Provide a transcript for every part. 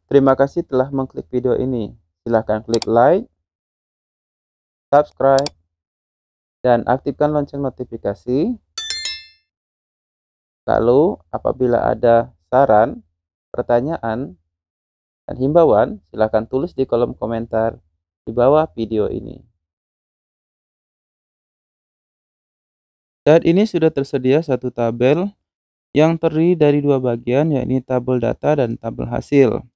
Terima kasih telah mengklik video ini. Silahkan klik like, subscribe, dan aktifkan lonceng notifikasi. Lalu, apabila ada saran, pertanyaan, dan himbauan, silahkan tulis di kolom komentar di bawah video ini. Saat ini sudah tersedia satu tabel yang terdiri dari dua bagian, yakni tabel data dan tabel hasil.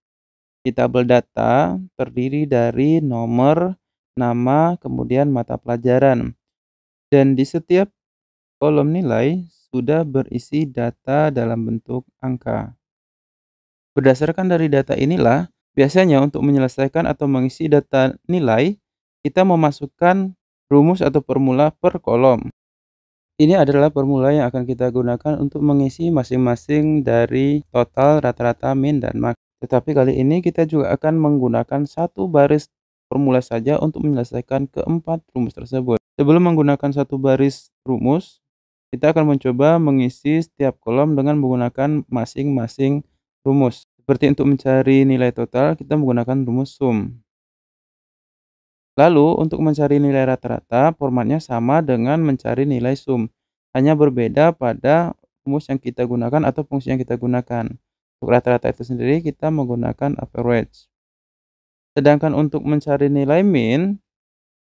Di tabel data terdiri dari nomor, nama, kemudian mata pelajaran. Dan di setiap kolom nilai sudah berisi data dalam bentuk angka. Berdasarkan dari data inilah, biasanya untuk menyelesaikan atau mengisi data nilai, kita memasukkan rumus atau formula per kolom. Ini adalah formula yang akan kita gunakan untuk mengisi masing-masing dari total, rata-rata, min, dan max. Tetapi kali ini kita juga akan menggunakan satu baris formula saja untuk menyelesaikan keempat rumus tersebut. Sebelum menggunakan satu baris rumus, kita akan mencoba mengisi setiap kolom dengan menggunakan masing-masing rumus. Seperti untuk mencari nilai total, kita menggunakan rumus sum. Lalu, untuk mencari nilai rata-rata, formatnya sama dengan mencari nilai sum. Hanya berbeda pada rumus yang kita gunakan atau fungsi yang kita gunakan. Untuk rata-rata itu sendiri, kita menggunakan average. Sedangkan untuk mencari nilai min,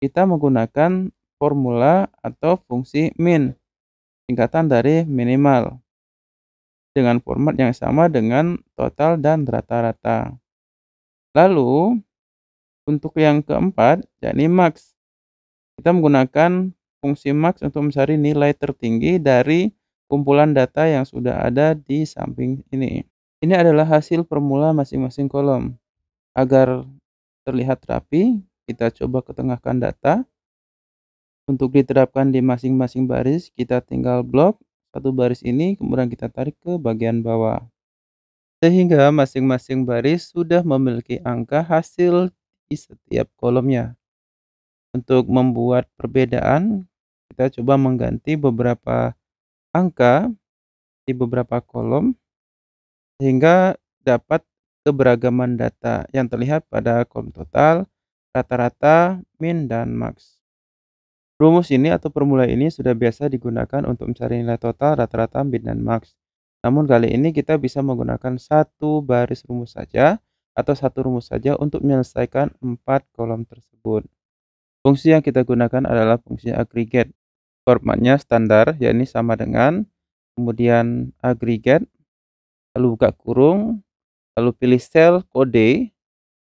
kita menggunakan formula atau fungsi min, singkatan dari minimal, dengan format yang sama dengan total dan rata-rata. Lalu, untuk yang keempat, yakni max, kita menggunakan fungsi max untuk mencari nilai tertinggi dari kumpulan data yang sudah ada di samping ini. Ini adalah hasil formula masing-masing kolom. Agar terlihat rapi, kita coba ketengahkan data. Untuk diterapkan di masing-masing baris, kita tinggal blok satu baris ini, kemudian kita tarik ke bagian bawah. Sehingga masing-masing baris sudah memiliki angka hasil di setiap kolomnya. Untuk membuat perbedaan, kita coba mengganti beberapa angka di beberapa kolom sehingga dapat keberagaman data yang terlihat pada kolom total, rata-rata, min, dan max. Rumus ini atau formula ini sudah biasa digunakan untuk mencari nilai total, rata-rata, min, dan max. Namun kali ini kita bisa menggunakan satu baris rumus saja atau satu rumus saja untuk menyelesaikan 4 kolom tersebut. Fungsi yang kita gunakan adalah fungsi aggregate. Formatnya standar, yakni sama dengan, kemudian aggregate, lalu buka kurung, lalu pilih sel kode.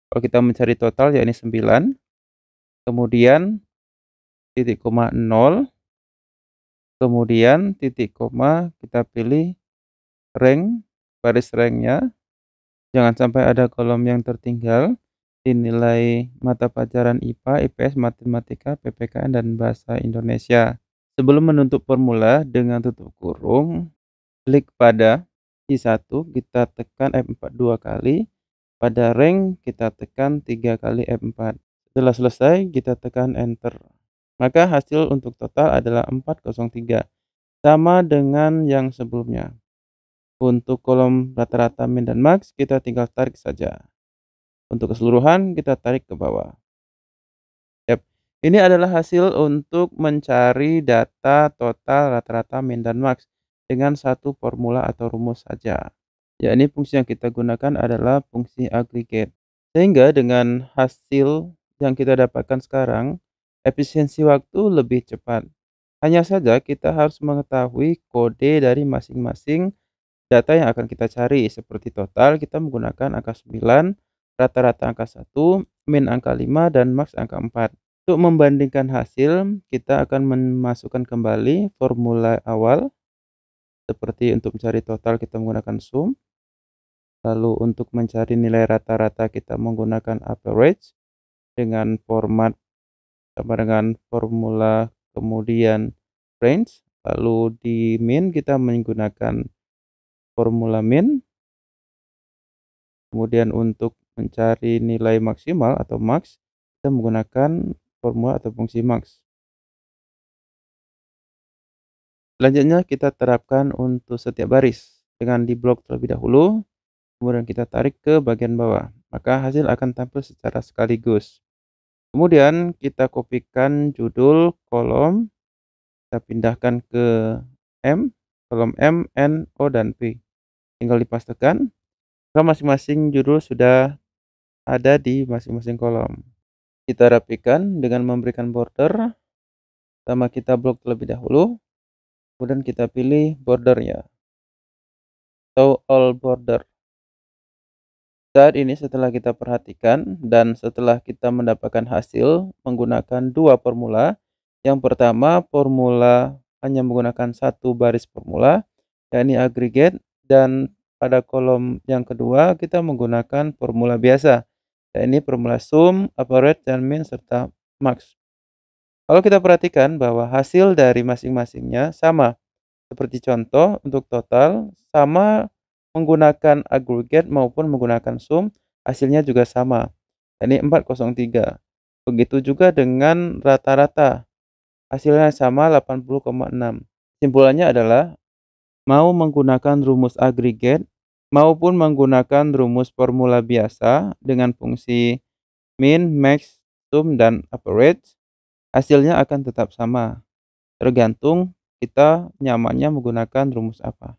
Kalau kita mencari total yakni 9, kemudian titik koma 0, kemudian titik koma kita pilih rank, baris ranknya. Jangan sampai ada kolom yang tertinggal di nilai mata pelajaran IPA, IPS, Matematika, PPKN, dan Bahasa Indonesia. Sebelum menutup formula dengan tutup kurung, klik pada I1, kita tekan F4 2 kali. Pada rank kita tekan 3 kali F4. Setelah selesai, kita tekan enter. Maka hasil untuk total adalah 403, sama dengan yang sebelumnya. Untuk kolom rata-rata, min, dan max, kita tinggal tarik saja. Untuk keseluruhan, kita tarik ke bawah. Yap. Ini adalah hasil untuk mencari data total, rata-rata, min, dan max dengan satu formula atau rumus saja. Yakni fungsi yang kita gunakan adalah fungsi aggregate. Sehingga dengan hasil yang kita dapatkan sekarang, efisiensi waktu lebih cepat. Hanya saja kita harus mengetahui kode dari masing-masing data yang akan kita cari. Seperti total, kita menggunakan angka 9, rata-rata angka 1, min angka 5, dan max angka 4. Untuk membandingkan hasil, kita akan memasukkan kembali formula awal. Seperti untuk mencari total kita menggunakan sum. Lalu untuk mencari nilai rata-rata kita menggunakan average dengan format sama dengan formula, kemudian range. Lalu di min kita menggunakan formula min. Kemudian untuk mencari nilai maksimal atau max, kita menggunakan formula atau fungsi max. Selanjutnya kita terapkan untuk setiap baris dengan di blok terlebih dahulu, kemudian kita tarik ke bagian bawah. maka hasil akan tampil secara sekaligus. Kemudian kita kopikan judul kolom, kita pindahkan ke M, kolom M, N, O, dan P. Tinggal dipastekan, maka masing-masing judul sudah ada di masing-masing kolom. Kita rapikan dengan memberikan border. Pertama kita blok terlebih dahulu, kemudian kita pilih bordernya atau all border. Saat ini setelah kita perhatikan dan setelah kita mendapatkan hasil menggunakan dua formula. Yang pertama formula hanya menggunakan satu baris formula, yakni aggregate, dan pada kolom yang kedua kita menggunakan formula biasa, yakni formula sum, average, dan mean serta max. Kalau kita perhatikan bahwa hasil dari masing-masingnya sama, seperti contoh untuk total sama menggunakan aggregate maupun menggunakan sum, hasilnya juga sama, yakni 403. Begitu juga dengan rata-rata, hasilnya sama 80,6. Kesimpulannya adalah mau menggunakan rumus aggregate maupun menggunakan rumus formula biasa dengan fungsi min, max, sum, dan average, hasilnya akan tetap sama, tergantung kita nyamannya menggunakan rumus apa.